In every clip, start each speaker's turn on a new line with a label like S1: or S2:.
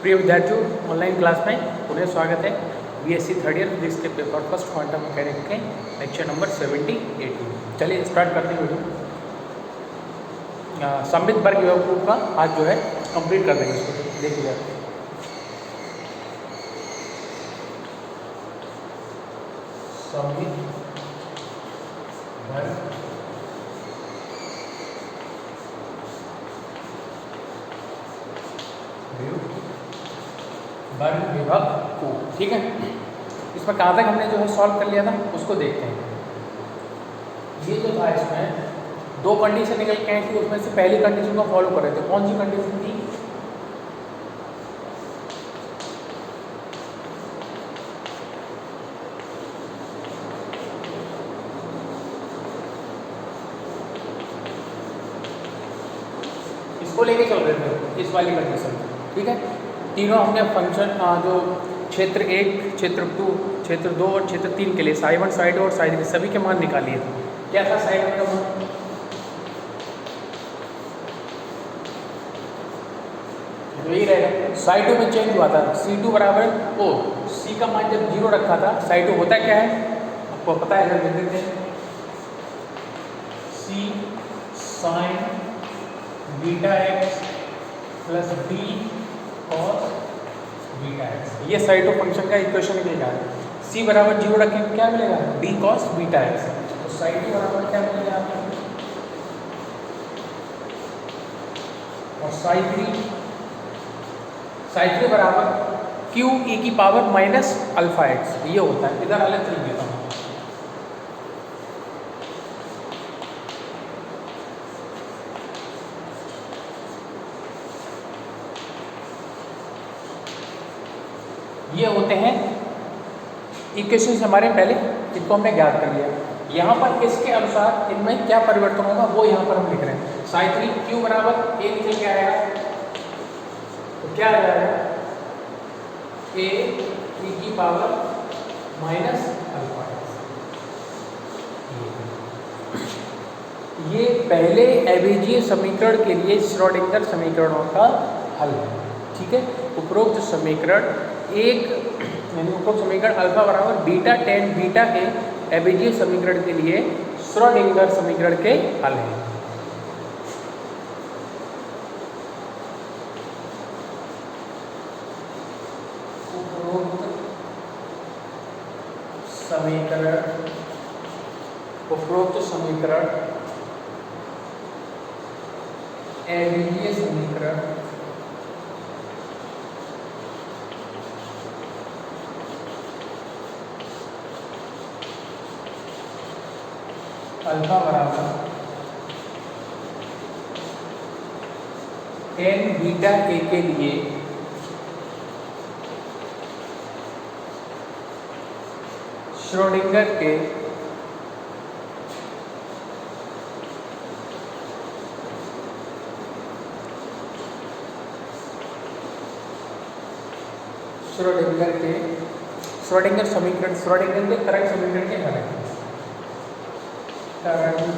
S1: प्रिय विद्यार्थियों, online class में पुनः स्वागत है। बीएससी थर्ड ईयर फिजिक्स के पेपर फर्स्ट क्वांटम मैकेनिक्स के लेक्चर नंबर 78 में। चलिए स्टार्ट करते हैं वीडियो। सममित वर्ग विभव का आज जो है कंप्लीट कर देंगे इसको। देखिए सममित वर्ग विभव को, ठीक है। इसमें कहाँ तक हमने जो है सॉल्व कर लिया था उसको देखते हैं। ये जो था इसमें दो कंडीशन निकल के आई थी, उसमें से पहली कंडीशन को फॉलो कर रहे थे। कौन सी कंडीशन थी? इसको लेके चल रहे थे, इस वाली कंडीशन, ठीक है। तीनों हमने फंक्शन जो क्षेत्र 1, क्षेत्र 2, क्षेत्र 2 और क्षेत्र 3 के लिए साई 1, साई 2 और साई 3 सभी के मान निकालिए थे। क्या था साई 1 का मान? यही रहेगा। साई 2 में चेंज हुआ था, C2 बराबर ओ, C का मान जब 0 रखा था, साई 2 होता क्या है आपको पता है? अगर देख देते हैं C sine beta x plus B और बीटा एक्स, ये साई 2 फंक्शन का इक्वेशन निकलेगा। C बराबर 0 रखेंगे क्या मिलेगा? b cos beta x. तो साई 2 बराबर क्या मिलेगा आपको? और साई 3 बराबर q e की पावर माइनस अल्फा एक्स, ये होता है। इधर अलग चल देता हूँ। ये होते हैं इक्वेशन हमारे, पहले इनको हमने ज्ञात कर लिया। यहाँ पर इसके अनुसार इनमें क्या परिवर्तन होगा वो यहाँ पर हम लिख रहे हैं। साई 3 q बराबर a निकल के आएगा, तो क्या आ जाएगा? a e की पावर माइनस अल्फा। ये पहले अबेजिय समीकरण के लिए श्रोडिंगर समीकरणों का हल है, ठीक है। उपरोक्त समीकरण उपरोक्त समीकरण अल्फा बराबर बीटा टेन बीटा के अबेजिय समीकरण के लिए श्रोडिंगर समीकरण के हल है। उपरोक्त समीकरण अबेजिय समीकरण अल्फा बराबर टेन बीटा ए के लिए श्रोडिंगर के श्रोडिंगर समीकरण, श्रोडिंगर के तरंग समीकरण के हल है। तरंग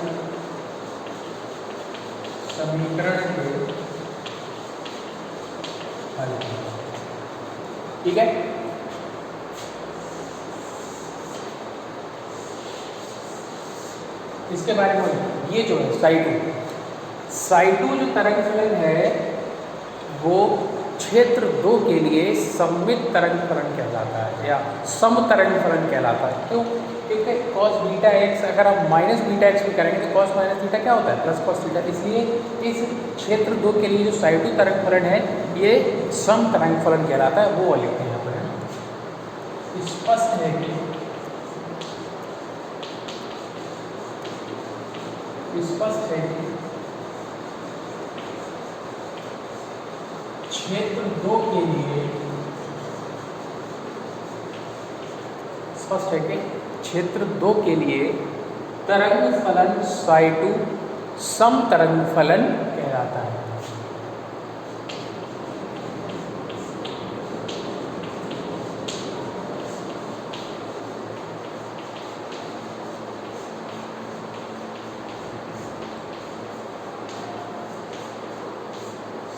S1: समीकरण के हल, ठीक है। इसके बारे में ये जो है साई 2 जो तरंग फलन है वो क्षेत्र 2 के लिए सममित तरंग फलन कहलाता है या सम तरंग फलन कहलाता है। क्यों? क्योंकि cos बीटा एक्स अगर आप माइनस बीटा एक्स भी करेंगे तो cos माइनस बीटा क्या होता है? Plus cos beta. इसलिए इस क्षेत्र 2 के लिए जो साई 2 तरंग फलन है ये सम तरंग फलन कहलाता है, वो लिखते हैं यहाँ पर। स्पष्ट है कि क्षेत्र 2 के लिए क्षेत्र 2 के लिए तरंग फलन साई 2 सम तरंग फलन कहलाता है।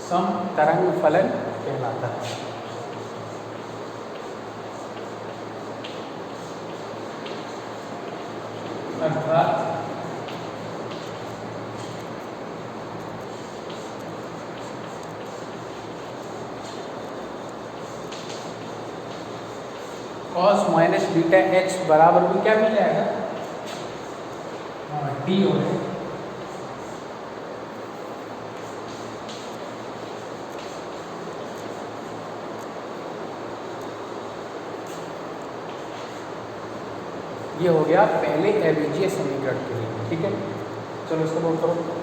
S1: सम तरंग फलन कहलाता है। कॉस माइनस बीटा एक्स बराबर भी क्या मिल जाएगा, हाँ डी हो जाएगा। ये हो गया पहले अभिजीय समीकरण के लिए, ठीक है। चलो इसको नोट करो।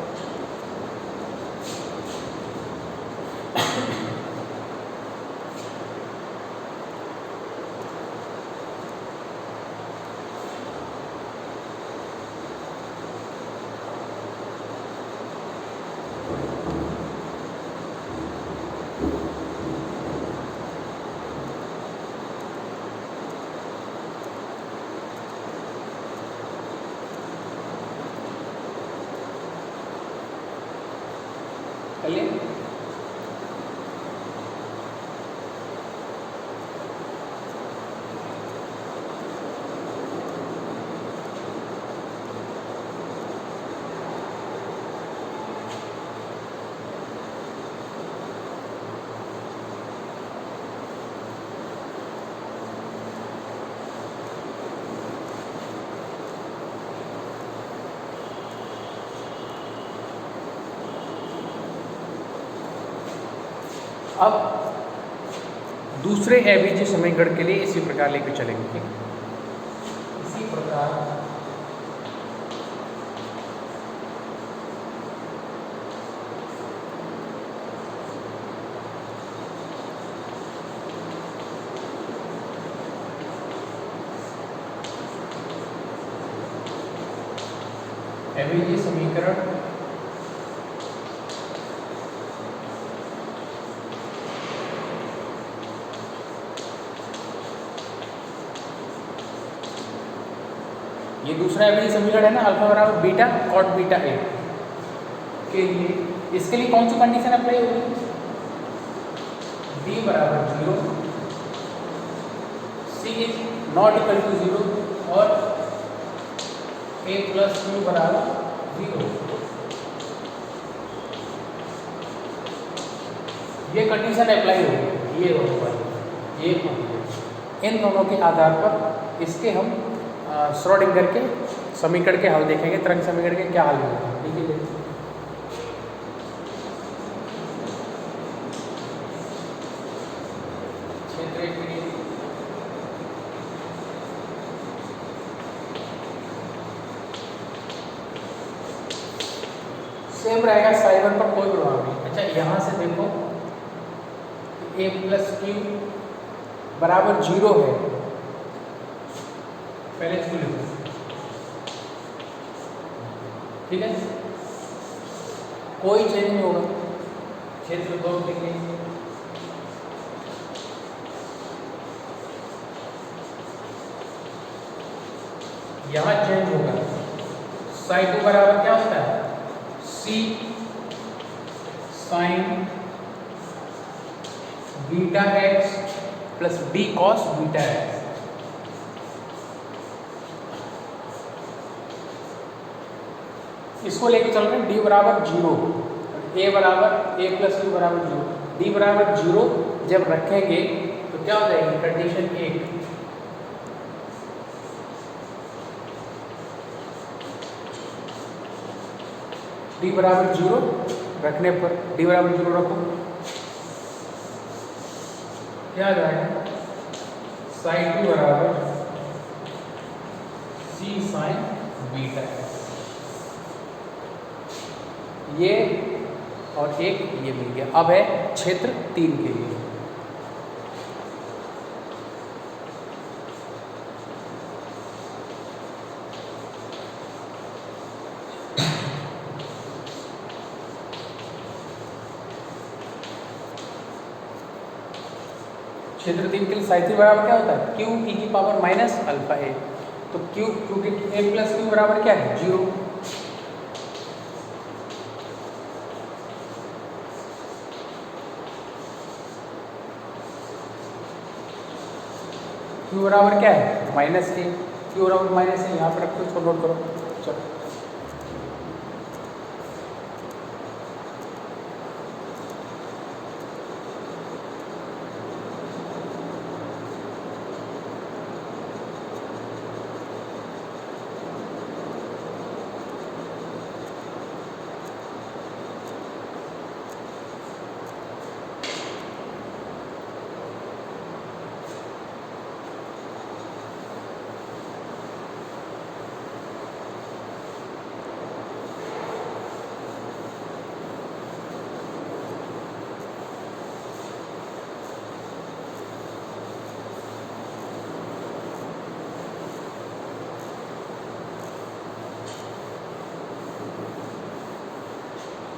S1: चलिए अब दूसरे अभिजीय समीकरण के लिए इसी प्रकार लेकर चलेंगे, ठीक है। इसी प्रकार अभिजीय समीकरण ये दूसरा अभिजीय समीकरण है ना, अल्फा बराबर बीटा कॉट बीटा ए के लिए, इसके लिए कौन सी कंडीशन अप्लाई होगी, डी बराबर 0, सी इज नॉट इक्वल टू 0 और ए प्लस क्यू बराबर 0। ये कंडीशन अप्लाई होगी, ये होगा ये होगी। इन दोनों के आधार पर इसके हम श्रोडिंगर के समीकरण के हल देखेंगे, तरंग समीकरण के क्या हल होंगे, ठीक है। सेम रहेगा, साइन पर कोई प्रभाव नहीं। अच्छा यहाँ से देखो ए प्लस क्यू बराबर 0 है, पहले इसको लिखो, ठीक है। कोई चेंज नहीं होगा क्षेत्र 2 के लिए। यहाँ चेंज होगा, साइन 2 बराबर क्या होता है, C sine beta x plus D cos beta x. इसको लेके चल रहे हैं, डी बराबर 0, ए बराबर ए प्लस यू बराबर 0, डी बराबर 0 जब रखेंगे तो क्या हो जाएगी कंडीशन 1, डी बराबर 0 रखने पर, डी बराबर 0 रखो, क्या आ जाएगा साइन 2 बराबर सी साइन बीटा, ये और एक ये मिल गया। अब है क्षेत्र 3 के लिए, क्षेत्र 3 के लिए साइन थीटा बराबर क्या होता है, क्यू ई की पावर माइनस अल्फा ए, तो क्यू क्योंकि ए प्लस क्यू बराबर क्या है 0, क्यू बराबर क्या है माइनस ए, क्यू बराबर माइनस ए, यहाँ पर रखो, इसको नोट करो। चलो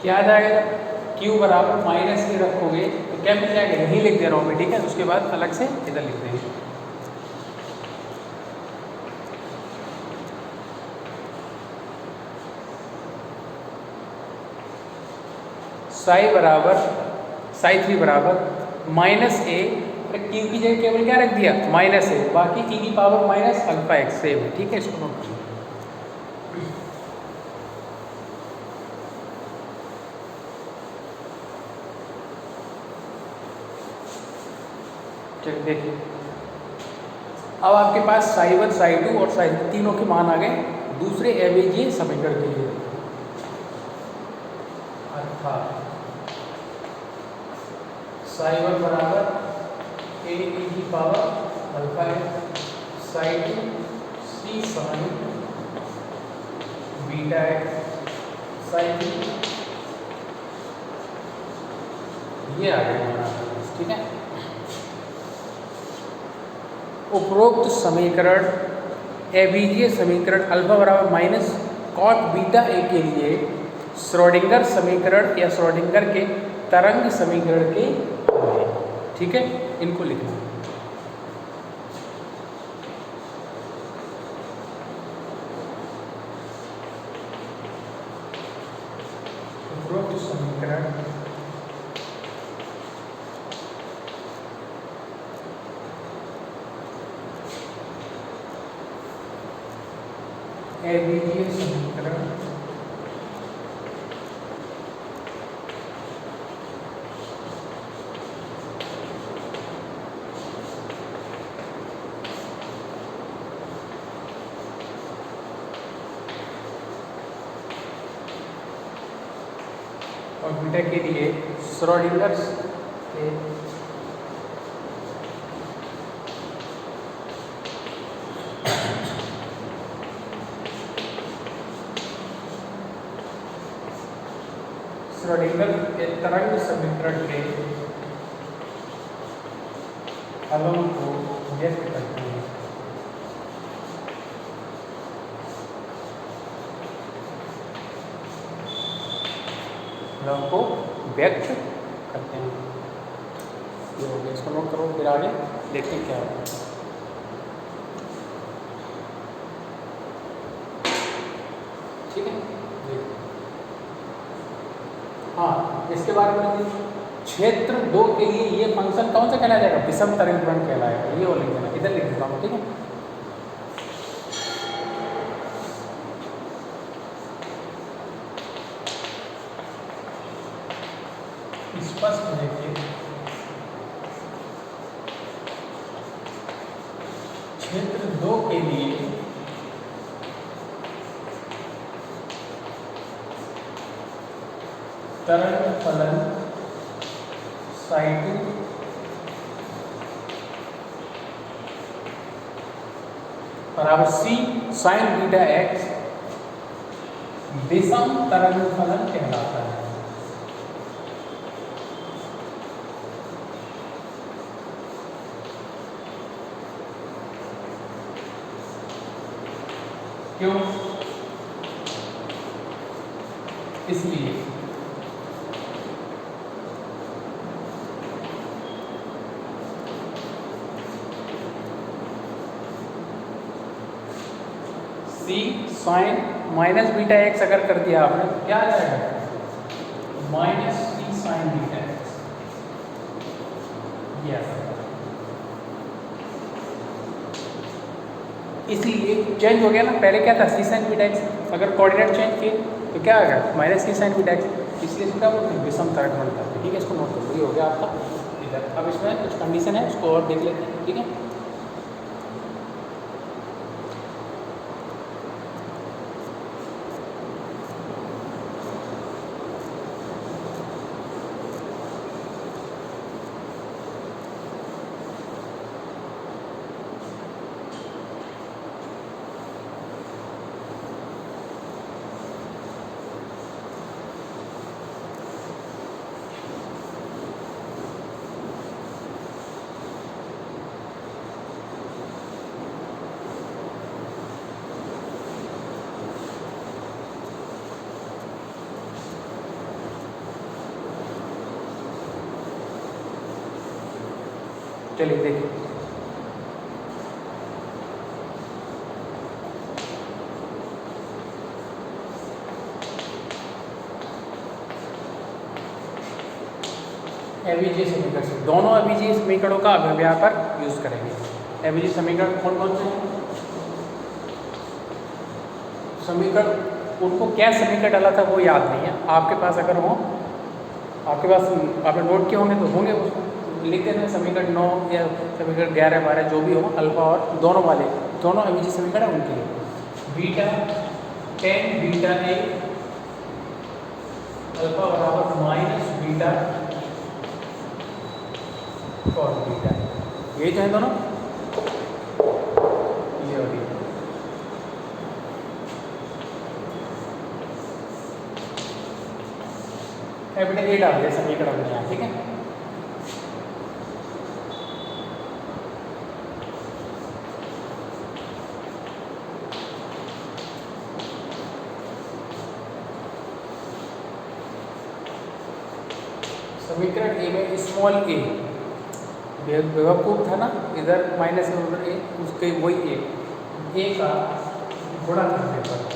S1: क्या आ जाएगा? Q बराबर माइनस ए रखोगे तो क्या मिल जाएगा? यही लिख दे रहा हूँ मैं, ठीक है, उसके बाद अलग से इधर लिख देंगे। साई 3 बराबर माइनस ए, क्यू की जगह केवल क्या रख दिया? माइनस ए, बाकी ई की power minus alpha x same है, ठीक है, इसको नोट कर लो। चलिए देखिए, अब आपके पास साई 1 साई 2 और साई 3 तीनों के मान आ गए दूसरे अवेजीय समीकरण के लिए। अर्थात साई 1 बराबर ए ई की पावर अल्फा एक्स, साई 2 सी साइन बीटा एक्स, साई 3 ये आ गया हमारा, ठीक है। उपरोक्त समीकरण अबीजीय समीकरण अल्फा बराबर माइनस कॉट बीटा ए के लिए श्रोडिंगर समीकरण या श्रोडिंगर के तरंग समीकरण के, ठीक है, इनको लिखना। उपरोक्त समीकरण अबीजीय समीकरण और बीटा के लिए श्रोडिंगर के श्रोडिंगर के तरंग समीकरण के हलों को व्यक्त करते हैं। हलों को व्यक्त करते हैं, ये हो गया, इसको नोट करो, फिर आगे देखते हैं क्या होगा। ठीक है, हाँ, इसके बारे में क्षेत्र 2 के लिए ये फंक्शन कौन सा कहलाया जाएगा? विषम तरंग फलन कहलाएगा, ये वो लिख देना, इधर लिख देता हूँ, ठीक है। स्पष्ट देखिए, क्षेत्र 2 के लिए तरंग फलन साई 2 बराबर सी साइन बीटा एक्स विषम तरंग फलन कहलाता है। क्यों? इसलिए सी साइन माइनस बीटा एक्स अगर कर दिया आपने तो क्या आ जाएगा? माइनस सी साइन बीटा एक्स, ये आ जाएगा। इसलिए चेंज हो गया ना, पहले क्या था? सी साइन बीटा एक्स, अगर कोऑर्डिनेट चेंज किए तो क्या आ गया? माइनस सी साइन बीटा एक्स, इसलिए इसका बोलते हैं विषम तरंग फलन कहते हैं, ठीक है, इसको नोट कर लो, ये हो गया आपका इधर। अब इसमें कुछ कंडीशन है, उसको और देख लेते हैं, ठीक है। चलिए देखिए, एबीजी समीकरण से दोनों एबीजी समीकरणों का अब हम यहाँ पर यूज करेंगे। एबीजी समीकरण कौन कौन से हैं? समीकरण, उनको क्या समीकरण डाला था वो याद नहीं है आपके पास, अगर हो आपके पास आपने नोट किए होंगे तो होंगे, उसको लिख देना समीकरण 9 या समीकरण 11 12 जो भी हो, अल्फा और दोनों वाले, दोनों एबीजी समीकरण है उनके लिए। Beta tan beta A alpha बराबर माइनस बीटा कॉस बीटा, ये जो है दोनों, ये और ये। बेटा ये डाल दिया समीकरण में यहाँ, ठीक है। समीकरण ए में स्मॉल ए बेवकूफ था ना, इधर माइनस है उधर ए, उसके वही ए का गुणा करने पर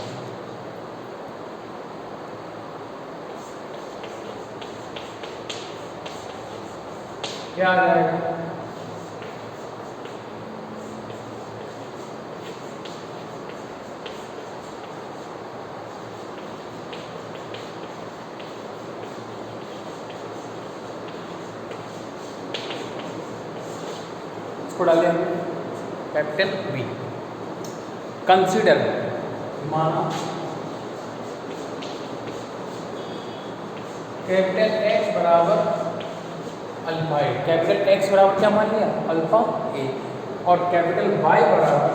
S1: क्या आ जाएगा? इसको डालें कैपिटल बी। कंसीडर, माना कैपिटल एक्स बराबर अल्फा ए, कैपिटल एक्स बराबर क्या मान लिया? अल्फा ए, और कैपिटल वाई बराबर,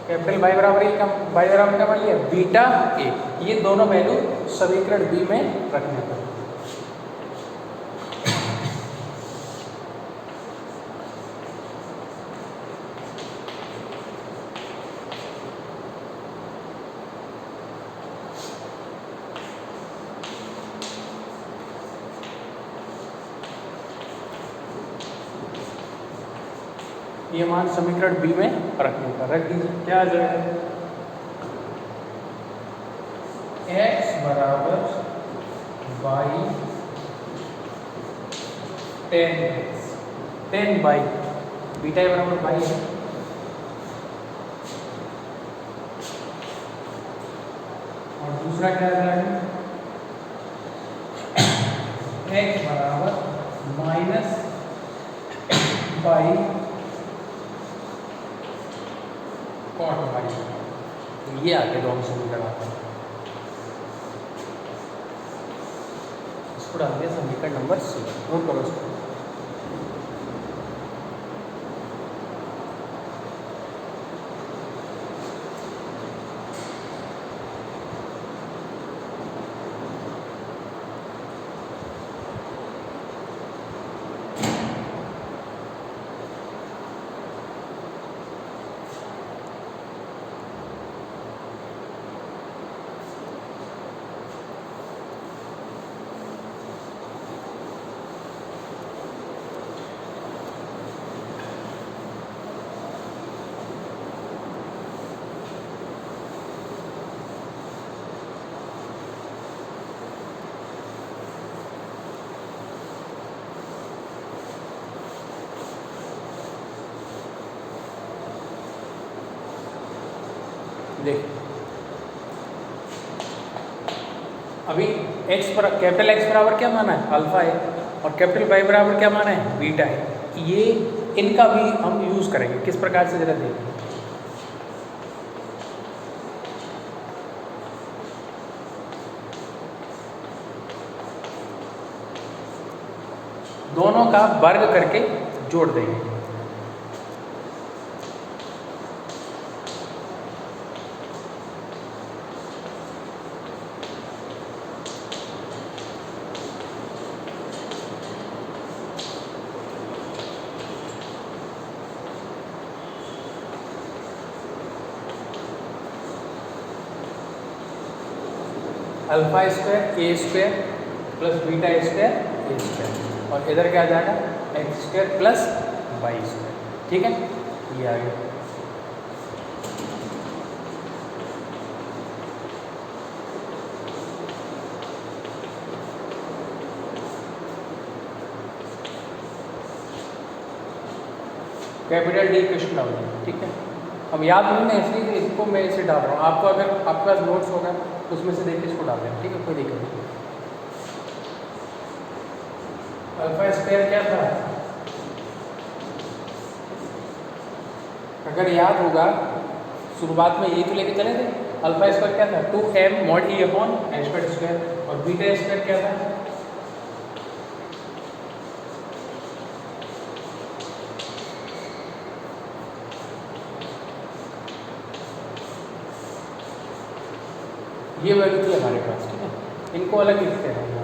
S1: कैपिटल वाई बराबर क्या, वाई बराबर क्या मान लिया? Beta A. ये दोनों वैल्यू समीकरण बी में रखने पर ये मान समीकरण बी में रखने पर रख दीजिए। क्या आ जाएगा? एक्स बराबर वाई टेन बाई बीटा बराबर बाई है, और दूसरा क्या आ जाएगा? एक्स बराबर माइनस बाई कॉट बाई। तो ये आगे दोनों समीकरण आते हैं। इसको डाल दिया समीकरण नंबर सी, नोट करो इसको। देख अभी x पर कैपिटल एक्स बराबर क्या माना है? अल्फा है, और कैपिटल वाई बराबर क्या माना है? बीटा है। ये इनका भी हम यूज करेंगे, किस प्रकार से जरा देखिए। दोनों का वर्ग करके जोड़ देंगे। Alpha square A square plus beta square A square, और इधर क्या आ जाएगा x square plus y square. ठीक है, ये आ गया। कैपिटल डी इक्वेशन डाल दें। ठीक है, अब याद नहीं ना, इसलिए इसको मैं इसे डाल रहा हूँ। आपको अगर आपके पास नोट्स होगा उसमें से देख के इसको डाल दें। ठीक है, कोई दिक्कत नहीं। अल्फा स्क्वायर क्या था, अगर याद होगा शुरुआत में यही तो लेके चले थे। अल्फा स्क्वायर क्या था 2m mod e upon H square, और बीटा स्क्वायर क्या था ये वैल्यू थी हमारे पास। ठीक है, इनको अलग लिखते हैं यहाँ।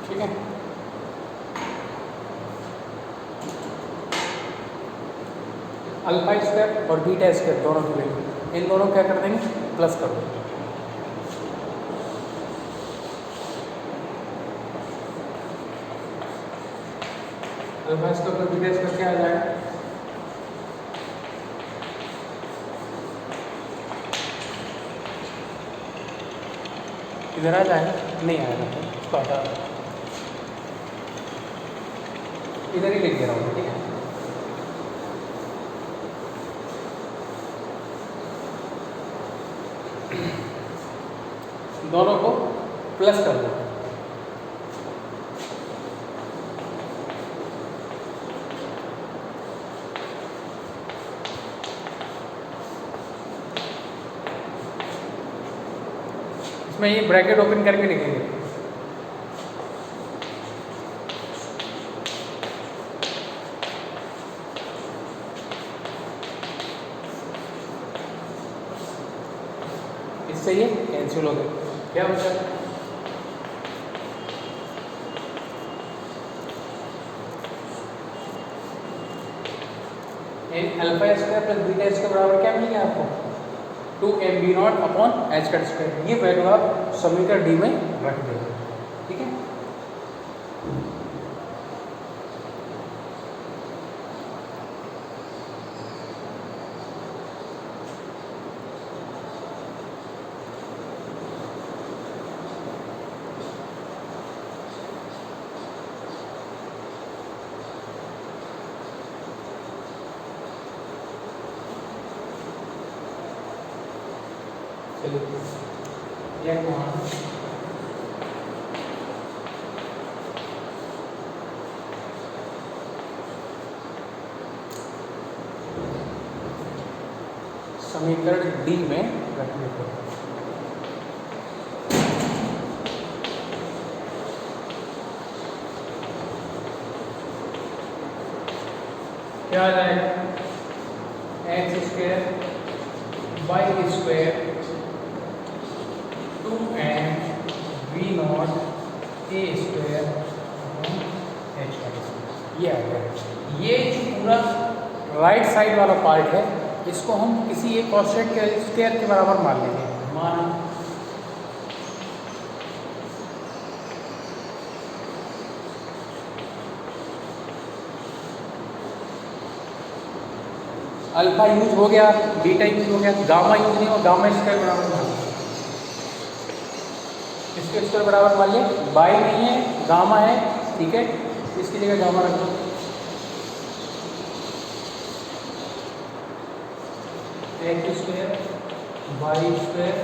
S1: ठीक है, अल्फा स्क्वायर और बीटा स्क्वायर दोनों की वैल्यू, इन दोनों क्या कर देंगे प्लस कर देंगे। Alpha square plus beta square क्या आ जाएगा, इधर आ जाएगा, नहीं आएगा तो उसको हटा दो, इधर ही लिख दे रहा हूँ। ठीक है, दोनों को प्लस कर दो। इसमें ये ब्रैकेट ओपन करके लिखेंगे। इससे ये कैंसिल हो गया, क्या बचा alpha square plus beta square बराबर क्या मिल गया आपको 2mb0 अपॉन एच का स्क्वायर। ये वैल्यू आप समीकरण डी में रख देंगे। ठीक है, चलिए समीकरण डी में रखने को क्या आ जाएगा x square y square 2mv0 a square H का, ये आ गया। ये जो पूरा राइट साइड वाला पार्ट है इसको हम किसी एक कॉन्स्टेंट के स्क्वायर के बराबर मान लेंगे। माना अल्फा यूज हो गया, बीटा यूज हो गया, गामा यूज नहीं हो, गामा स्क्वायर बराबर मान लिया, इसके स्क्वायर बराबर मान लिया। बाई नहीं है, गामा है। ठीक है, इसकी जगह गामा रख दो। एक्स स्क्वायर वाई स्क्वायर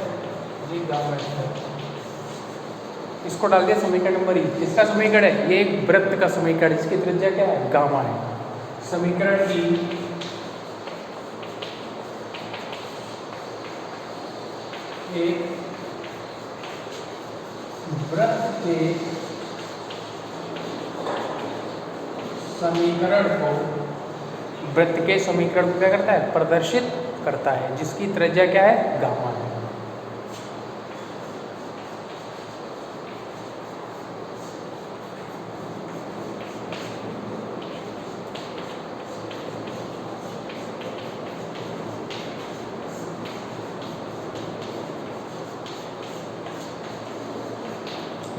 S1: ये गामा स्क्वायर, इसको डाल दिया समीकरण नंबर ई। इसका समीकरण है ये एक वृत्त का समीकरण, इसकी त्रिज्या क्या है गामा है। समीकरण ई एक वृत्त के समीकरण को वृत्त के समीकरण को क्या करता है, प्रदर्शित करता है, जिसकी त्रिज्या क्या है, गामा है।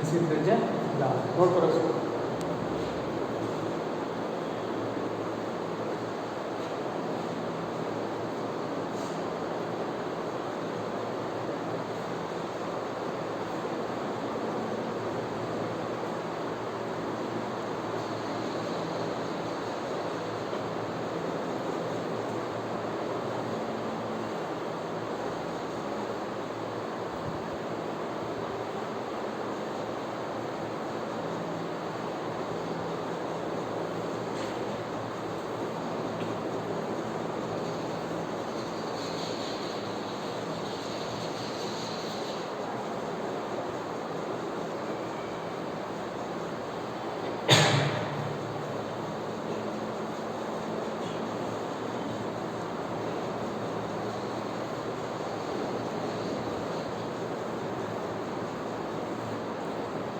S1: इसकी त्रिज्या गामा, नोट करो इसको।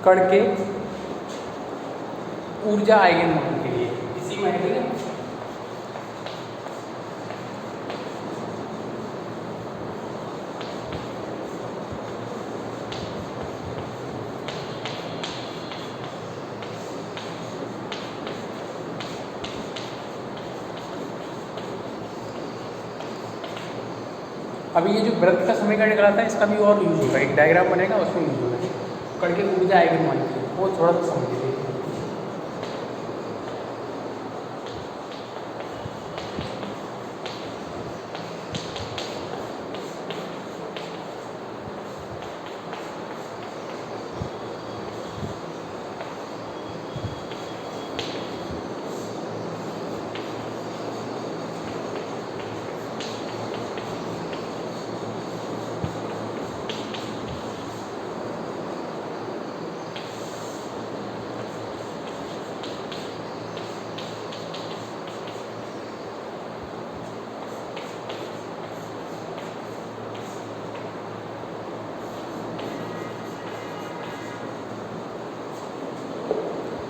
S1: कण के ऊर्जा आइगन मान के लिए इसी में है, ठीक है। अभी ये जो वृत्त का समीकरण निकला था, इसका भी और यूज होगा, एक डायग्राम बनेगा, उसमें यूज होगा। कण के ऊर्जा आइगन मान के लिए वो थोड़ा सा समझ लीजिए।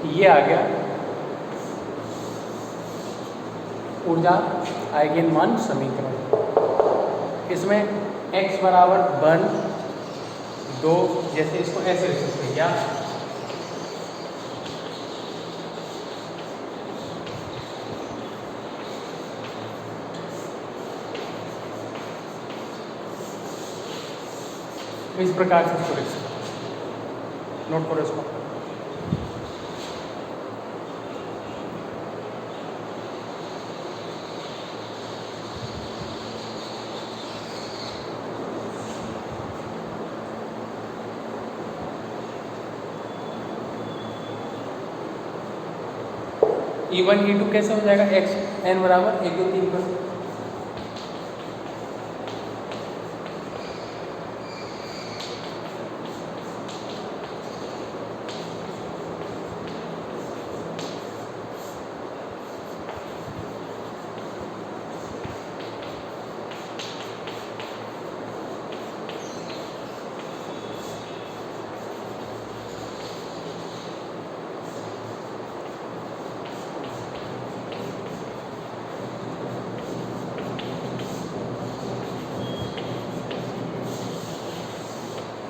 S1: ये आ गया ऊर्जा आइगन मान समीकरण। इसमें x बराबर 1, 2 जैसे इसको ऐसे लिख सकते हैं, या इस प्रकार से इसको लिख सकते हैं। नोट करो इसको। E1 E2 कैसे हो जाएगा, x n बराबर 1 2 3 पर।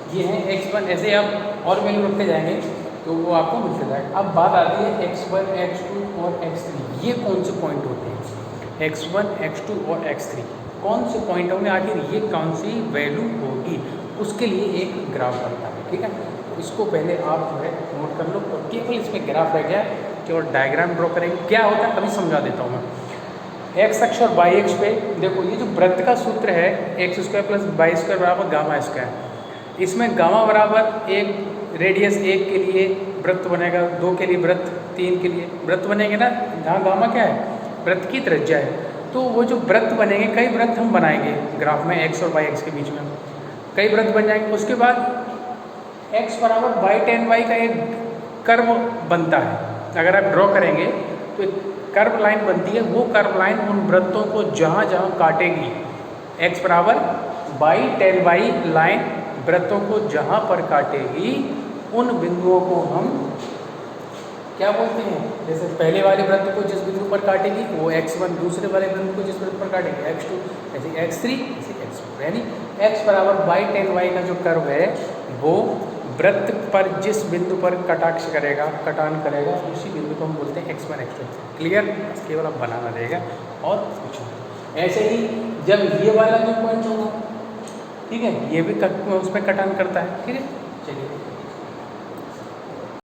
S1: ये है x1, ऐसे आप और वैल्यू रखते जाएंगे तो वो आपको मिलते जाएगा। अब बात आती है x1, x2 और x3, ये कौन से पॉइंट होते हैं, x1, x2 और x3 कौन से पॉइंट होंगे, आखिर ये कौन सी वैल्यू होगी, उसके लिए एक ग्राफ बनता है, ठीक है। तो इसको पहले आप जो है नोट कर लो, और केवल इसमें ग्राफ रह गया, केवल डायग्राम ड्रॉ करेंगे। क्या होता है अभी समझा देता हूँ मैं। एक्स अक्ष और वाई अक्ष पे देखो, ये जो वृत्त का सूत्र है x square plus y square बराबर गामा स्क्वायर, इसमें गामा बराबर एक रेडियस 1 के लिए वृत्त बनेगा, 2 के लिए वृत्त, 3 के लिए वृत्त बनेंगे ना। जहाँ गामा क्या है, वृत्त की त्रिज्या है। तो वो जो वृत्त बनेंगे, कई वृत्त हम बनाएंगे ग्राफ में एक्स और वाई एक्स के बीच में, कई वृत्त बन जाएंगे। उसके बाद एक्स बराबर वाई tan y का एक कर्व बनता है। अगर आप ड्रॉ करेंगे तो एक कर्व लाइन बनती है, वो कर्व लाइन उन वृत्तों को जहाँ जहाँ काटेगी, x बराबर बाई टेल बाई लाइन वृत्तों को जहाँ पर काटेगी उन बिंदुओं को हम क्या बोलते हैं? जैसे पहले वाले वृत्त को जिस बिंदु पर काटेगी वो x1, दूसरे वाले बिंदु को जिस बिंदु पर काटेगी x2, ऐसे x3, ऐसे x4, यानी x बराबर बाई टेन वाई का जो कर्व है वो वृत्त पर जिस बिंदु पर कटाक्ष करेगा, कटान करेगा, उसी बिंदु को हम बोलते हैं x1 x2। क्लियर? केवल अब बनाना रहेगा और कुछ नहीं। ऐसे ही जब ये वाला जो पॉइंट होगा, ठीक है, ये भी उस पर कटान करता है। ठीक है, चलिए